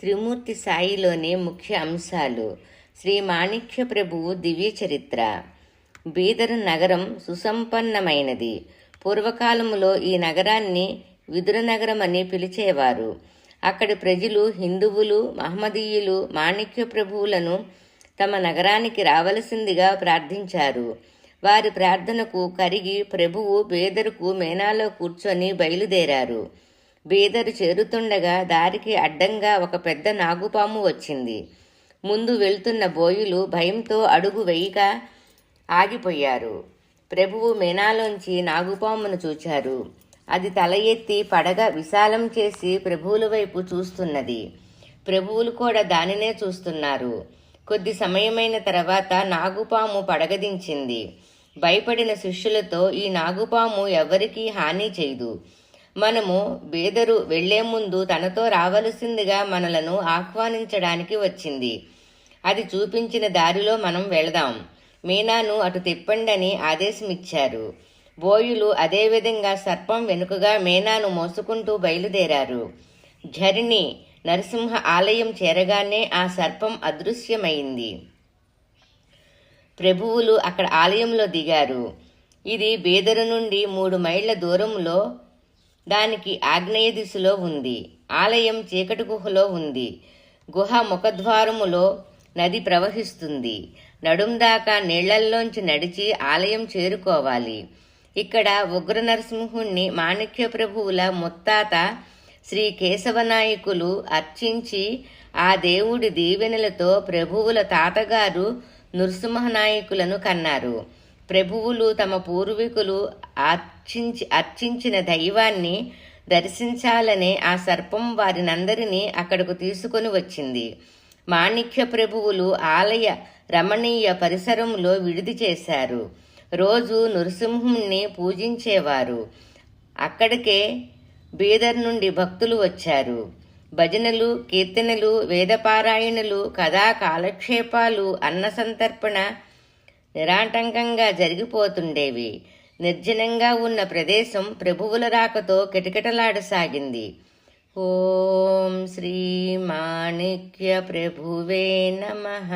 త్రిమూర్తి సాయిలోని ముఖ్య అంశాలు. శ్రీ మాణిక్య ప్రభువు దివ్య చరిత్ర. బీదర్ నగరం సుసంపన్నమైనది. పూర్వకాలములో ఈ నగరాన్ని విదురనగరం అని పిలిచేవారు. అక్కడి ప్రజలు హిందువులు, మహమ్మదీయులు మాణిక్య ప్రభువులను తమ నగరానికి రావలసిందిగా ప్రార్థించారు. వారి ప్రార్థనకు కరిగి ప్రభువు బీదరుకు మేనాలో కూర్చొని బయలుదేరారు. బీదరు చేరుతుండగా దారికి అడ్డంగా ఒక పెద్ద నాగుపాము వచ్చింది. ముందు వెళ్తున్న బోయులు భయంతో అడుగు వేయక ఆగిపోయారు. ప్రభువు మేనాలోంచి నాగుపామును చూచారు. అది తల ఎత్తి పడగ విశాలం చేసి ప్రభువుల వైపు చూస్తున్నది. ప్రభువులు కూడా దానినే చూస్తున్నారు. కొద్ది సమయమైన తర్వాత నాగుపాము పడగదించింది. భయపడిన శిష్యులతో, ఈ నాగుపాము ఎవరికీ హాని చేయదు. మనము బీదరు వెళ్లే ముందు తనతో రావలసిందిగా మనలను ఆహ్వానించడానికి వచ్చింది. అది చూపించిన దారిలో మనం వెళదాం. మీనాను అటు తిప్పండని ఆదేశమిచ్చారు. బోయులు అదేవిధంగా సర్పం వెనుకగా మీనాను మోసుకుంటూ బయలుదేరారు. ఝరిణి నరసింహ ఆలయం చేరగానే ఆ సర్పం అదృశ్యమైంది. ప్రభువులు అక్కడ ఆలయంలో దిగారు. ఇది బీదరు నుండి 3 మైళ్ళ దూరంలో, దానికి ఆగ్నేయ దిశలో ఉంది. ఆలయం చీకటి గుహలో ఉంది. గుహ ముఖద్వారములో నది ప్రవహిస్తుంది. నడుం దాకా నీళ్లల్లోంచి నడిచి ఆలయం చేరుకోవాలి. ఇక్కడ ఉగ్ర నరసింహుణ్ణి మాణిక్య ప్రభువుల ముత్తాత శ్రీ కేశవనాయకులు అర్చించి ఆ దేవుడి దీవెనలతో ప్రభువుల తాతగారు నృసింహనాయకులను కన్నారు. ప్రభువులు తమ పూర్వీకులు అర్చించిన దైవాన్ని దర్శించాలనే ఆ సర్పం వారినందరినీ అక్కడకు తీసుకొని వచ్చింది. మాణిక్య ప్రభువులు ఆలయ రమణీయ పరిసరంలో విడిది చేశారు. రోజు నృసింహుణ్ణి పూజించేవారు. అక్కడికే బీదర్ నుండి భక్తులు వచ్చారు. భజనలు, కీర్తనలు, వేదపారాయణలు, కథా కాలక్షేపాలు, అన్న సంతర్పణ నిరాటంకంగా జరిగిపోతుండేవి. నిర్జనంగా ఉన్న ప్రదేశం ప్రభువుల రాకతో కిటకిటలాడసాగింది. ఓం శ్రీ మాణిక్య ప్రభువే నమః.